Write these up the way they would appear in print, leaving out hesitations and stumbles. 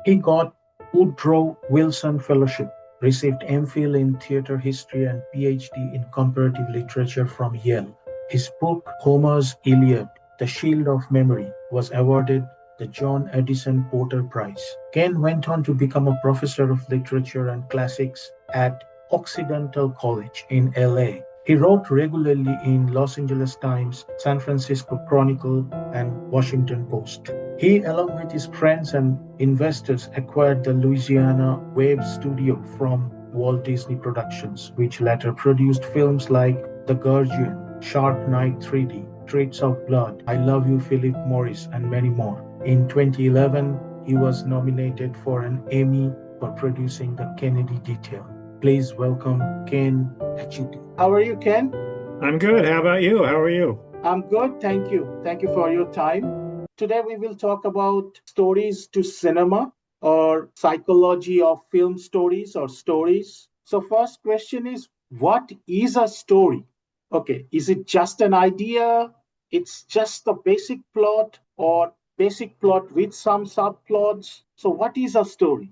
He got Woodrow Wilson Fellowship, received MPhil in theater history and PhD in comparative literature from Yale. His book, Homer's Iliad, The Shield of Memory, was awarded the John Addison Porter Prize. Ken went on to become a professor of literature and classics at Occidental College in LA. He wrote regularly in Los Angeles Times, San Francisco Chronicle, and Washington Post. He, along with his friends and investors, acquired the Louisiana Wave Studio from Walt Disney Productions, which later produced films like The Guardian, Shark Night 3D, Traits of Blood, I Love You, Philip Morris, and many more. In 2011, he was nominated for an Emmy for producing The Kennedy Detail. Please welcome Ken Achuti. How are you, Ken? I'm good. How about you? How are you? I'm good, thank you. Thank you for your time. Today we will talk about stories to cinema or psychology of film stories or stories. So first question is, what is a story? Okay, is it just an idea? It's just the basic plot or basic plot with some subplots? So what is a story?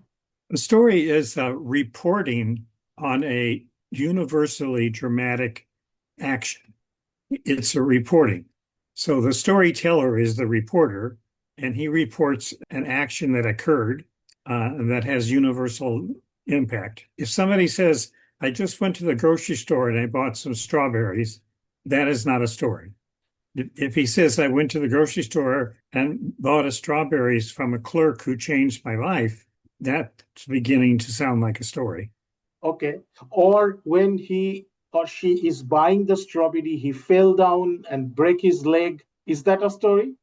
A story is reporting on a universally dramatic action. It's a reporting. So the storyteller is the reporter, and he reports an action that occurred that has universal impact. If somebody says, I just went to the grocery store and I bought some strawberries, that is not a story. If he says, I went to the grocery store and bought a strawberries from a clerk who changed my life, that's beginning to sound like a story. Okay. Or when he or she is buying the strawberry, he fell down and break his leg. Is that a story?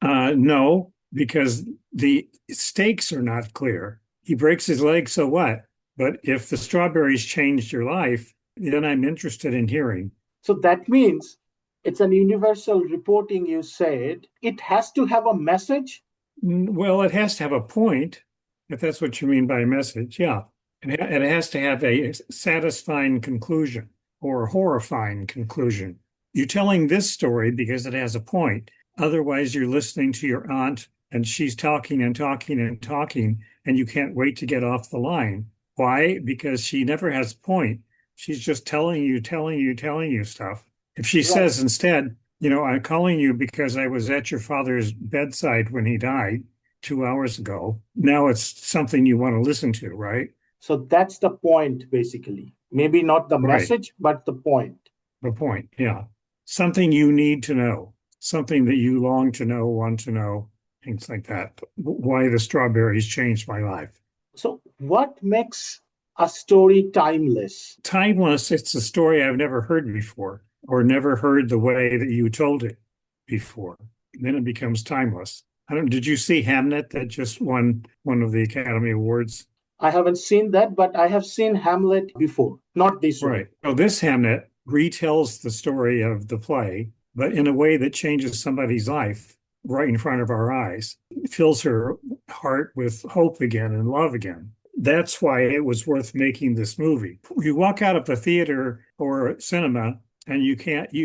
No, because the stakes are not clear. He breaks his leg, so what? But if the strawberries changed your life, then I'm interested in hearing. So that means it's an universal reporting, you said. It has to have a message. Well, it has to have a point, if that's what you mean by a message. Yeah. It has to have a satisfying conclusion or a horrifying conclusion. You're telling this story because it has a point. Otherwise, you're listening to your aunt and she's talking and talking and talking, and you can't wait to get off the line. Why? Because she never has a point. She's just telling you stuff. If she Right. says instead, I'm calling you because I was at your father's bedside when he died 2 hours ago. Now it's something you want to listen to, right? So that's the point, basically. Maybe not the Right. message, but the point. The point. Yeah. Something you need to know, something that you long to know, want to know, things like that. Why the strawberries changed my life. So, what makes a story timeless? Timeless, it's a story I've never heard before or never heard the way that you told it before. Then it becomes timeless. Did you see Hamnet that just won one of the Academy Awards? I haven't seen that, but I have seen Hamlet before, not this one. Right. So this Hamnet retells the story of the play, but in a way that changes somebody's life right in front of our eyes. It fills her heart with hope again and love again. That's why it was worth making this movie. You walk out of the theater or cinema and you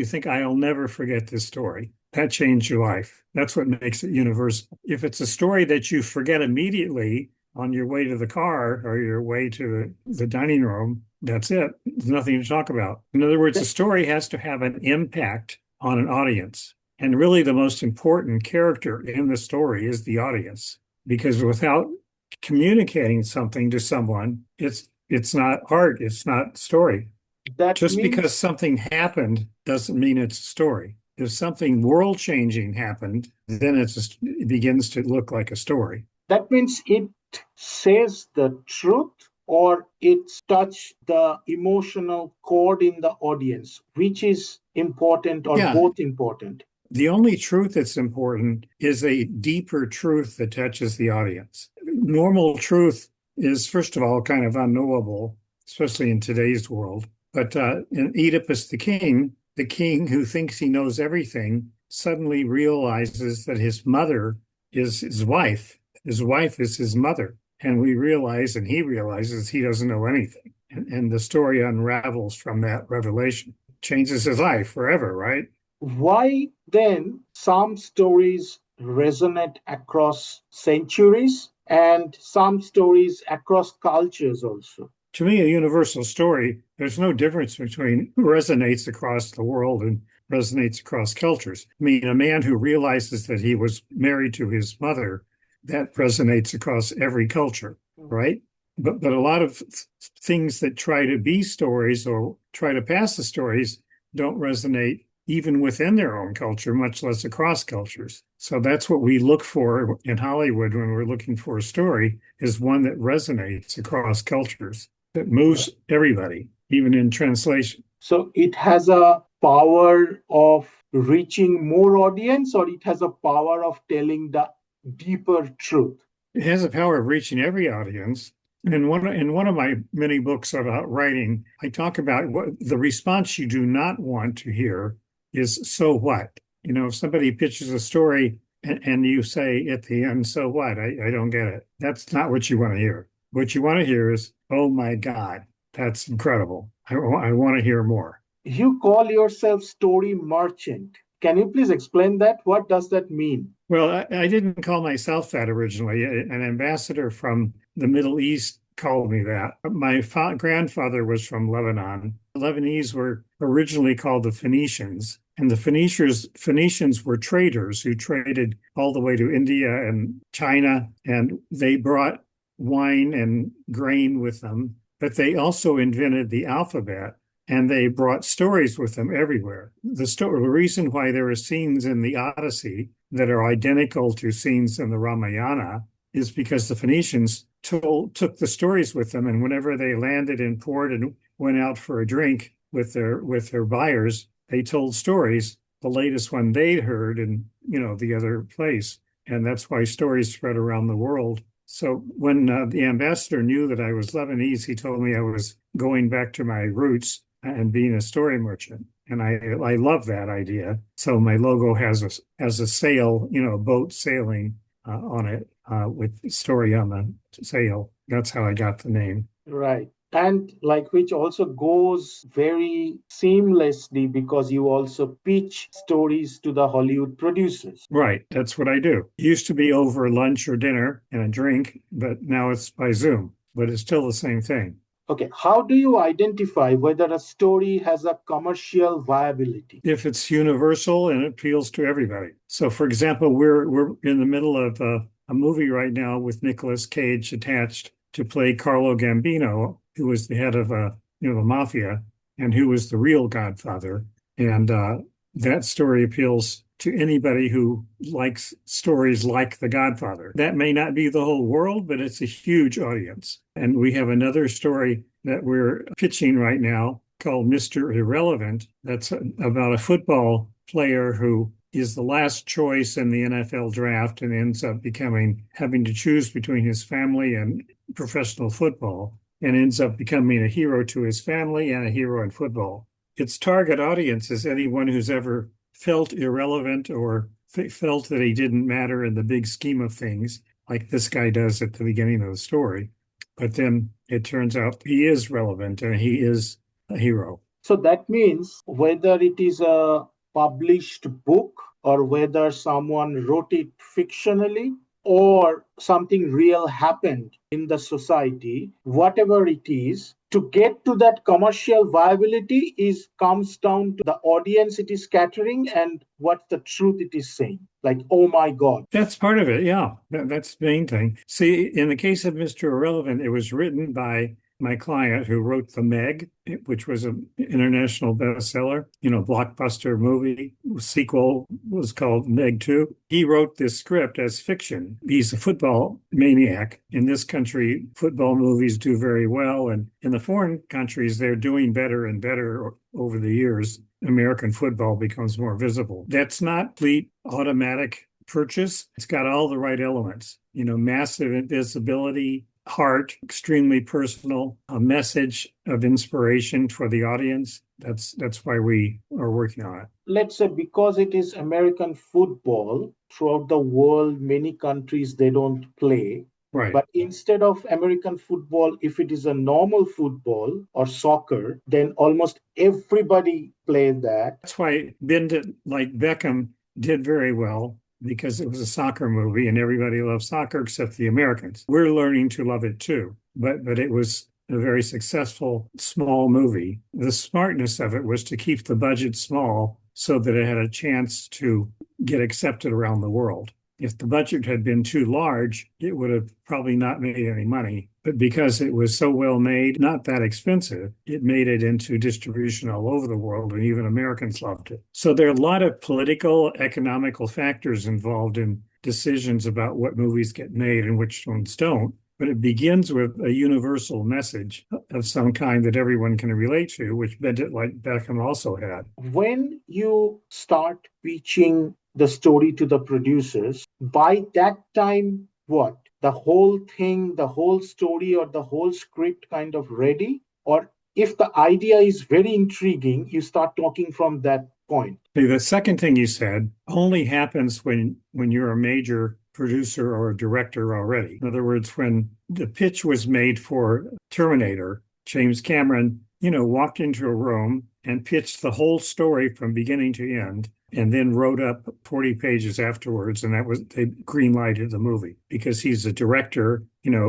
think, I'll never forget this story. That changed your life. That's what makes it universal. If it's a story that you forget immediately on your way to the car or your way to the dining room, that's it. There's nothing to talk about. In other words, a story has to have an impact on an audience. And really, the most important character in the story is the audience, because without communicating something to someone, it's not art, it's not story. That Just because means something happened doesn't mean it's a story. If something world changing happened, then it begins to look like a story. that means it says the truth or it touch the emotional chord in the audience, which is important or Yeah, both important. the only truth that's important is a deeper truth that touches the audience. Normal truth is, first of all, kind of unknowable, especially in today's world. But in Oedipus the king who thinks he knows everything, suddenly realizes that his mother is his wife. His wife is his mother. And we realize, and he realizes he doesn't know anything. And the story unravels from that revelation, changes his life forever, right? Why then some stories resonate across centuries and some stories across cultures also. To me, a universal story, there's no difference between who resonates across the world and resonates across cultures. I mean, a man who realizes that he was married to his mother, that resonates across every culture, right? But a lot of things that try to be stories or try to pass the stories don't resonate even within their own culture, much less across cultures. So that's what we look for in Hollywood when we're looking for a story, is one that resonates across cultures, that moves everybody, even in translation. So it has a power of reaching more audience, or it has a power of telling the deeper truth. It has the power of reaching every audience. In one of my many books about writing, I talk about what the response you do not want to hear is, so what? You know, if somebody pitches a story and you say at the end, so what? I don't get it. That's not what you want to hear. What you want to hear is, oh my God, that's incredible. I want to hear more. You call yourself story merchant. Can you please explain that? What does that mean? Well, I didn't call myself that originally. An ambassador from the Middle East called me that. My grandfather was from Lebanon. The Lebanese were originally called the Phoenicians, and the Phoenicians were traders who traded all the way to India and China, and they brought wine and grain with them, but they also invented the alphabet. And they brought stories with them everywhere. The reason why there are scenes in the Odyssey that are identical to scenes in the Ramayana is because the Phoenicians took the stories with them, and whenever they landed in port and went out for a drink with their buyers, they told stories, the latest one they'd heard in the other place, and that's why stories spread around the world. So when the ambassador knew that I was Lebanese, he told me I was going back to my roots and being a story merchant. And I love that idea. So my logo has a sail, a boat sailing on it with story on the sail. That's how I got the name. Right. And like which also goes very seamlessly because you also pitch stories to the Hollywood producers. Right. That's what I do. It used to be over lunch or dinner and a drink, but now it's by Zoom, but it's still the same thing. Okay, how do you identify whether a story has a commercial viability? If it's universal and it appeals to everybody. So, for example, we're in the middle of a movie right now with Nicolas Cage attached to play Carlo Gambino, who was the head of the mafia and who was the real Godfather. And that story appeals to anybody who likes stories like The Godfather. That may not be the whole world, but it's a huge audience. And we have another story that we're pitching right now called Mr. Irrelevant. That's about a football player who is the last choice in the NFL draft and ends up having to choose between his family and professional football, and ends up becoming a hero to his family and a hero in football. Its target audience is anyone who's ever felt irrelevant or felt that he didn't matter in the big scheme of things, like this guy does at the beginning of the story. But then it turns out he is relevant and he is a hero. So that means whether it is a published book or whether someone wrote it fictionally or something real happened in the society, whatever it is, to get to that commercial viability comes down to the audience it is catering and what the truth it is saying. Like, oh my God. That's part of it. Yeah, that's the main thing. See, in the case of Mr. Irrelevant, it was written by my client who wrote The Meg, which was an international bestseller, blockbuster movie. The sequel was called Meg 2. He wrote this script as fiction. He's a football maniac. In this country, football movies do very well. And in the foreign countries, they're doing better and better over the years. American football becomes more visible. That's not complete automatic purchase. It's got all the right elements, massive visibility, heart, extremely personal, a message of inspiration for the audience. That's why we are working on it. Let's say because it is American football, throughout the world, many countries, they don't play. Right. But instead of American football, if it is a normal football or soccer, then almost everybody plays that. That's why like Beckham did very well. because it was a soccer movie and everybody loved soccer except the Americans. We're learning to love it too, but it was a very successful small movie. The smartness of it was to keep the budget small so that it had a chance to get accepted around the world. If the budget had been too large, it would have probably not made any money. But because it was so well made, not that expensive, it made it into distribution all over the world, and even Americans loved it. So there are a lot of political, economical factors involved in decisions about what movies get made and which ones don't. But it begins with a universal message of some kind that everyone can relate to, which Bendit like Beckham also had. When you start pitching the story to the producers, by that time, what? The whole thing, the whole story, or the whole script kind of ready? Or if the idea is very intriguing, you start talking from that point. The second thing you said only happens when you're a major producer or a director already. In other words, when the pitch was made for Terminator, James Cameron, walked into a room and pitched the whole story from beginning to end, and then wrote up 40 pages afterwards, and they green-lighted the movie because he's a director,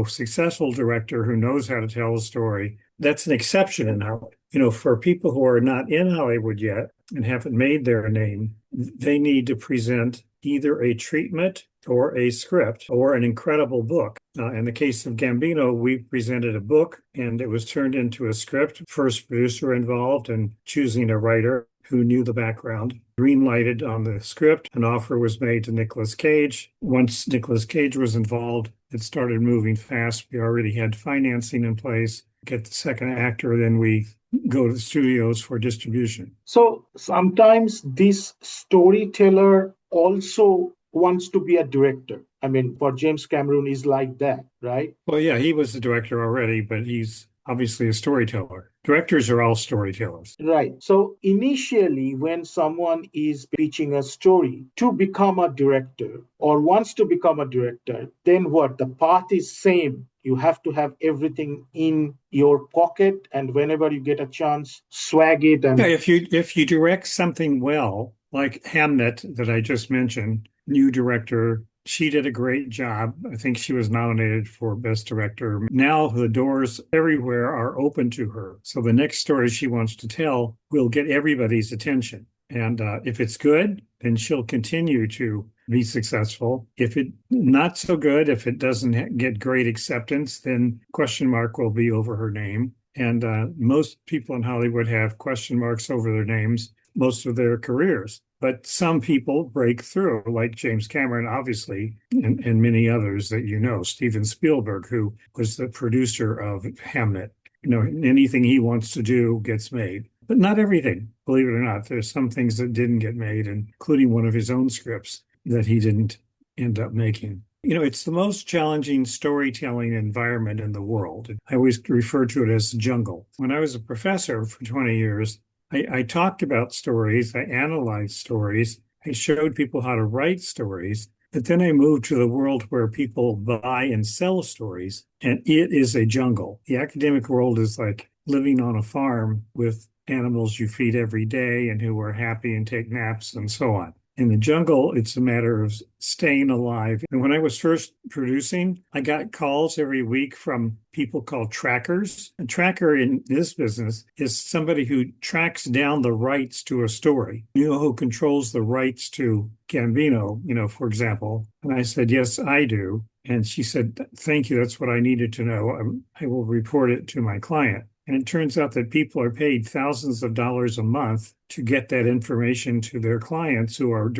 successful director who knows how to tell a story. That's an exception in Hollywood. For people who are not in Hollywood yet and haven't made their name, they need to present either a treatment or a script or an incredible book. In the case of Gambino, we presented a book and it was turned into a script. First producer involved in choosing a writer who knew the background. Green-lighted on the script. An offer was made to Nicolas Cage. Once Nicolas Cage was involved, it started moving fast. We already had financing in place. Get the second actor, then we go to the studios for distribution. So sometimes this storyteller also wants to be a director. I mean, for James Cameron is like that, right? Well, yeah, he was the director already, but he's obviously a storyteller. Directors are all storytellers. Right. So initially, when someone is pitching a story to become a director or wants to become a director, then what? The path is same. You have to have everything in your pocket, and whenever you get a chance, swag it. And yeah, if you direct something well, like Hamnet that I just mentioned, new director, she did a great job. I think she was nominated for Best Director. Now the doors everywhere are open to her. So the next story she wants to tell will get everybody's attention. And if it's good, then she'll continue to be successful. If it not so good, if it doesn't get great acceptance, then question mark will be over her name. And most people in Hollywood have question marks over their names most of their careers. But some people break through, like James Cameron, obviously, and many others that Steven Spielberg, who was the producer of Hamnet. Anything he wants to do gets made. But not everything, believe it or not. There's some things that didn't get made, including one of his own scripts that he didn't end up making. It's the most challenging storytelling environment in the world. I always refer to it as jungle. When I was a professor for 20 years, I talked about stories, I analyzed stories, I showed people how to write stories, but then I moved to the world where people buy and sell stories, and it is a jungle. The academic world is like living on a farm with animals you feed every day and who are happy and take naps and so on. In the jungle, it's a matter of staying alive. And when I was first producing, I got calls every week from people called trackers. A tracker in this business is somebody who tracks down the rights to a story. Who controls the rights to Gambino, for example. And I said, yes, I do. And she said, thank you. That's what I needed to know. I will report it to my client. And it turns out that people are paid thousands of dollars a month to get that information to their clients who are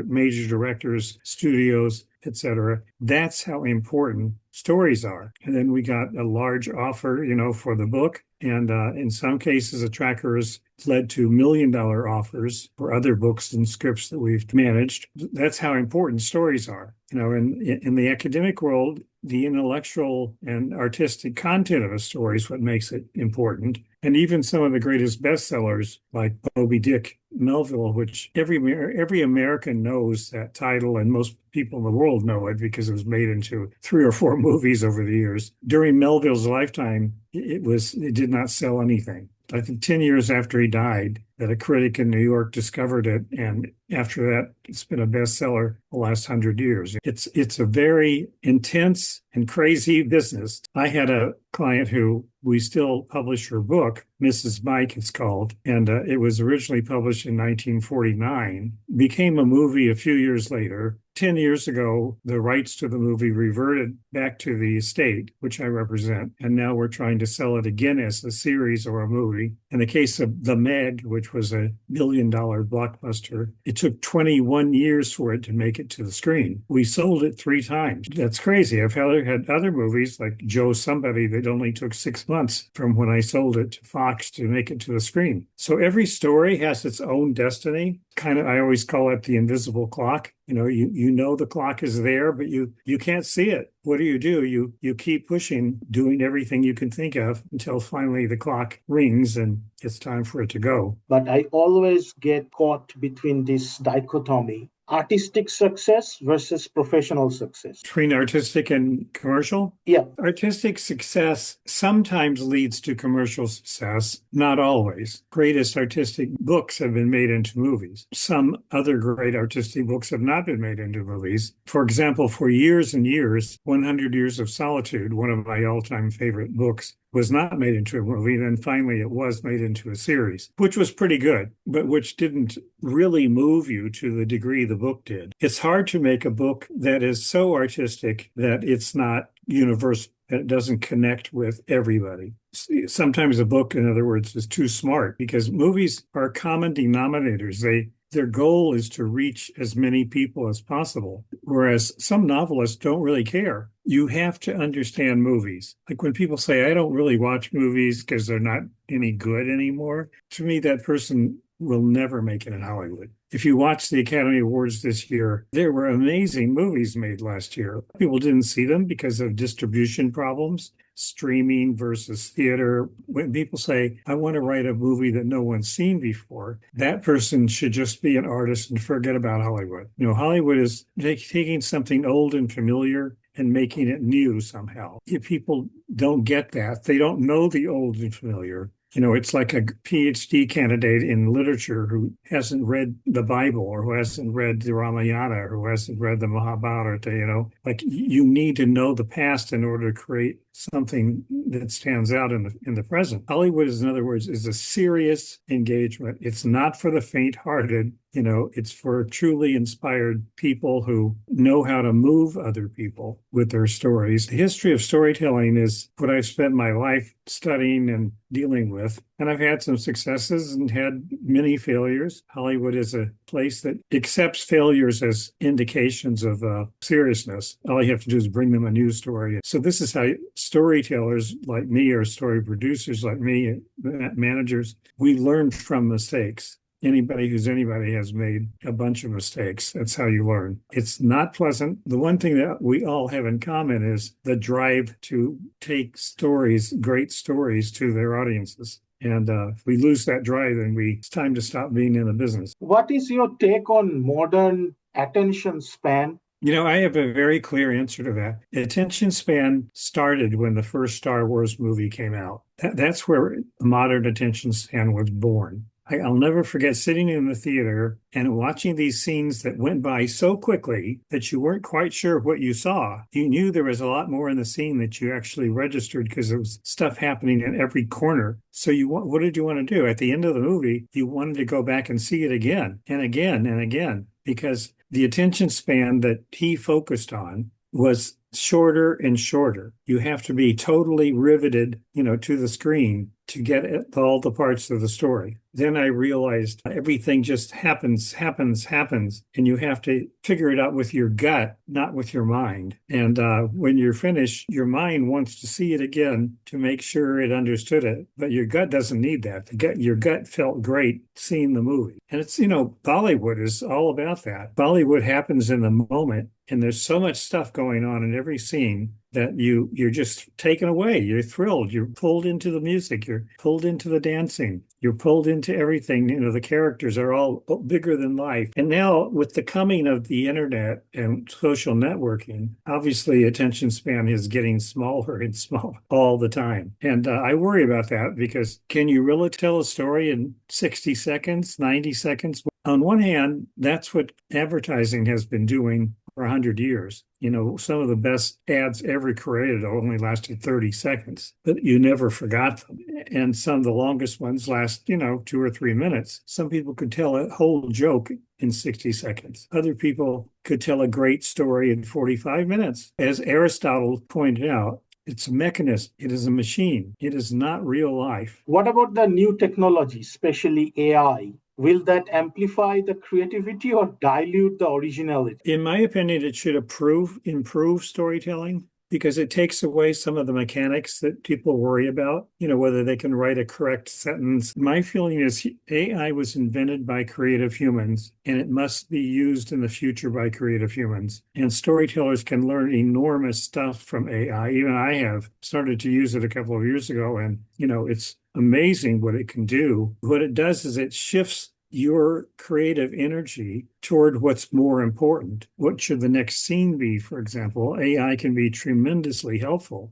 major directors, studios, etc. That's how important stories are. And then we got a large offer, for the book. And in some cases, the tracker has led to $1 million offers for other books and scripts that we've managed. That's how important stories are. In the academic world, the intellectual and artistic content of a story is what makes it important. And even some of the greatest bestsellers, like Moby Dick, Melville, which every American knows that title, and most people in the world know it because it was made into 3 or 4 movies over the years. During Melville's lifetime, it did not sell anything. I think 10 years after he died, that a critic in New York discovered it. And after that, it's been a bestseller the last 100 years. It's a very intense and crazy business. I had a client who we still publish her book, Mrs. Mike, it's called, and it was originally published in 1949, became a movie a few years later. 10 years ago, the rights to the movie reverted back to the estate, which I represent, and now we're trying to sell it again as a series or a movie. In the case of The Meg, which was a billion-dollar blockbuster, it took 21 years for it to make it to the screen. We sold it 3 times. That's crazy. I've had other movies like Joe Somebody that only took 6 months from when I sold it to Fox to make it to the screen. So every story has its own destiny. Kind of, I always call it the invisible clock. You know the clock is there, but you can't see it. What do? You keep pushing, doing everything you can think of until finally the clock rings and it's time for it to go. But I always get caught between this dichotomy: artistic success versus professional success. Between artistic and commercial? Yeah. Artistic success sometimes leads to commercial success, not always. Greatest artistic books have been made into movies. Some other great artistic books have not been made into movies. For example, for years and years, 100 Years of Solitude, one of my all-time favorite books, was not made into a movie. Then finally it was made into a series, which was pretty good, but which didn't really move you to the degree the book did. It's hard to make a book that is so artistic that it's not universal, that it doesn't connect with everybody. Sometimes a book, in other words, is too smart because movies are common denominators. Their goal is to reach as many people as possible, whereas some novelists don't really care. You have to understand movies. Like when people say, I don't really watch movies because they're not any good anymore, to me, that person will never make it in Hollywood. If you watch the Academy Awards this year, there were amazing movies made last year. People didn't see them because of distribution problems, streaming versus theater. When people say, I want to write a movie that no one's seen before, that person should just be an artist and forget about Hollywood. Hollywood is taking something old and familiar and making it new somehow. If people don't get that, they don't know the old and familiar. It's like a PhD candidate in literature who hasn't read the Bible or who hasn't read the Ramayana or who hasn't read the Mahabharata, like you need to know the past in order to create something that stands out in the present. Hollywood is, in other words, is a serious engagement. It's not for the faint-hearted. It's for truly inspired people who know how to move other people with their stories. The history of storytelling is what I've spent my life studying and dealing with. And I've had some successes and had many failures. Hollywood is a place that accepts failures as indications of seriousness. All you have to do is bring them a new story. So this is how storytellers like me, or story producers like me, managers, we learn from mistakes. Anybody who's anybody has made a bunch of mistakes. That's how you learn. It's not pleasant. The one thing that we all have in common is the drive to take stories, great stories, to their audiences. And if we lose that drive, then it's time to stop being in the business. What is your take on modern attention span? I have a very clear answer to that. Attention span started when the first Star Wars movie came out. That's where modern attention span was born. I'll never forget sitting in the theater and watching these scenes that went by so quickly that you weren't quite sure what you saw. You knew there was a lot more in the scene that you actually registered because there was stuff happening in every corner. So what did you want to do? At the end of the movie, you wanted to go back and see it again and again and again, because the attention span that he focused on was shorter and shorter. You have to be totally riveted, to the screen to get at all the parts of the story. Then I realized everything just happens, and you have to figure it out with your gut, not with your mind. And when you're finished, your mind wants to see it again to make sure it understood it, but your gut doesn't need that. Your gut felt great seeing the movie. And it's, Bollywood is all about that. Bollywood happens in the moment, and there's so much stuff going on in every scene that you're just taken away. You're thrilled. You're pulled into the music. You're pulled into the dancing. You're pulled into everything. The characters are all bigger than life. And now with the coming of the internet and social networking, obviously attention span is getting smaller and smaller all the time. And I worry about that because can you really tell a story in 60 seconds, 90 seconds? On one hand, that's what advertising has been doing for 100 years. Some of the best ads ever created only lasted 30 seconds, but you never forgot them. And some of the longest ones last, 2 or 3 minutes. Some people could tell a whole joke in 60 seconds. Other people could tell a great story in 45 minutes. As Aristotle pointed out, it's a mechanism. It is a machine. It is not real life. What about the new technology, especially AI? Will that amplify the creativity or dilute the originality? In my opinion, it should improve storytelling because it takes away some of the mechanics that people worry about, whether they can write a correct sentence. My feeling is AI was invented by creative humans, and it must be used in the future by creative humans. And storytellers can learn enormous stuff from AI. Even I have started to use it a couple of years ago, and, it's amazing what it can do. What it does is it shifts your creative energy toward what's more important. What should the next scene be, for example? AI can be tremendously helpful.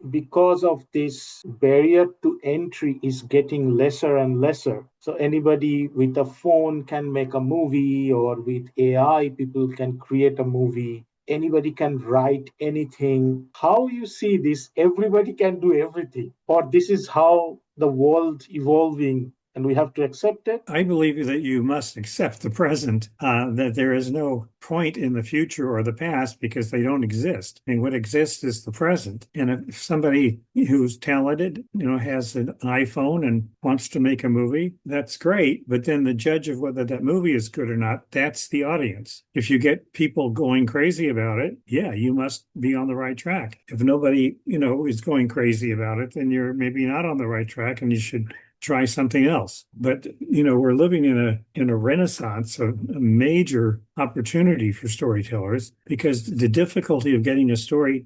Because of this, barrier to entry is getting lesser and lesser. So anybody with a phone can make a movie, or with AI, people can create a movie. Anybody can write anything. How you see this? Everybody can do everything, or this is how the world evolving, and we have to accept it. I believe that you must accept the present, that there is no point in the future or the past because they don't exist. And what exists is the present. And if somebody who's talented, has an iPhone and wants to make a movie, that's great. But then the judge of whether that movie is good or not, that's the audience. If you get people going crazy about it, yeah, you must be on the right track. If nobody, is going crazy about it, then you're maybe not on the right track and you should try something else. But we're living in a renaissance, a major opportunity for storytellers, because the difficulty of getting a story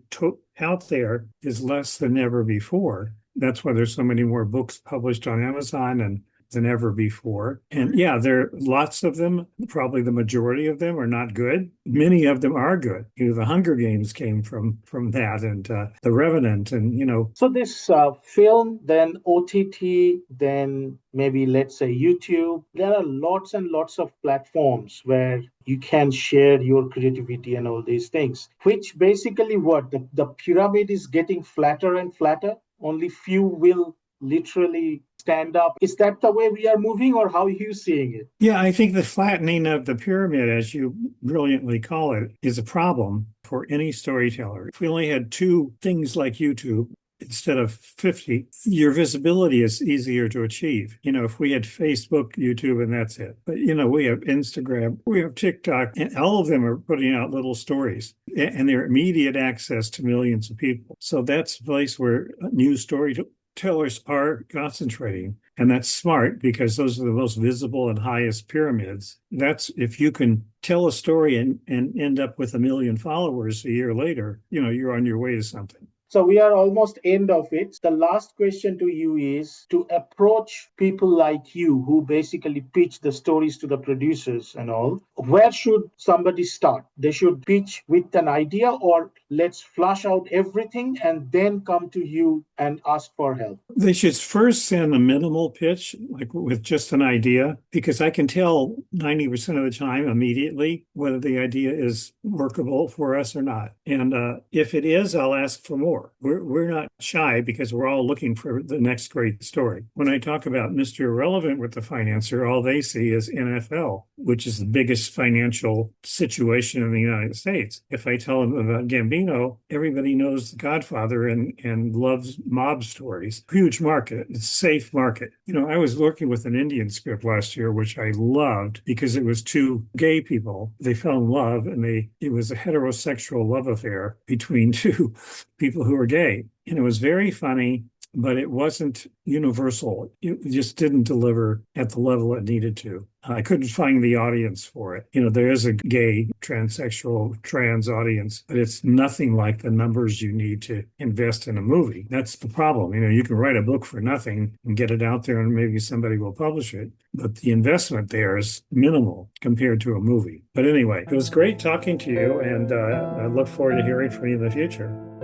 out there is less than ever before. That's why there's so many more books published on Amazon and than ever before. And yeah, there are lots of them. Probably the majority of them are not good. Many of them are good. The Hunger Games came from that, and The Revenant, and So this film, then OTT, then maybe let's say YouTube. There are lots and lots of platforms where you can share your creativity and all these things. Which basically what the pyramid is getting flatter and flatter. Only few will literally stand up. Is that the way we are moving, or how are you seeing it? Yeah, I think the flattening of the pyramid, as you brilliantly call it, is a problem for any storyteller. If we only had two things like YouTube instead of 50, your visibility is easier to achieve. If we had Facebook, YouTube, and that's it. But, we have Instagram, we have TikTok, and all of them are putting out little stories, and they're immediate access to millions of people. So that's a place where new storytellers are concentrating. And that's smart because those are the most visible and highest pyramids. That's if you can tell a story and end up with 1 million followers a year later, you're on your way to something. So we are almost end of it. The last question to you is to approach people like you who basically pitch the stories to the producers and all. Where should somebody start? They should pitch with an idea, or let's flush out everything and then come to you and ask for help? They should first send a minimal pitch, like with just an idea, because I can tell 90% of the time immediately whether the idea is workable for us or not. And if it is, I'll ask for more. We're not shy because we're all looking for the next great story. When I talk about Mr. Irrelevant with the financier, all they see is NFL, which is the biggest financial situation in the United States. If I tell them about Gambino, everybody knows The Godfather and loves mob stories. Huge market. It's a safe market. I was working with an Indian script last year, which I loved because it was two gay people. They fell in love, and it was a heterosexual love affair between two people who were gay. And it was very funny. but it wasn't universal. It just didn't deliver at the level it needed to. I couldn't find the audience for it. There is a gay, transsexual, trans audience, but it's nothing like the numbers you need to invest in a movie. That's the problem. You can write a book for nothing and get it out there and maybe somebody will publish it, but the investment there is minimal compared to a movie. But anyway, it was great talking to you, and I look forward to hearing from you in the future.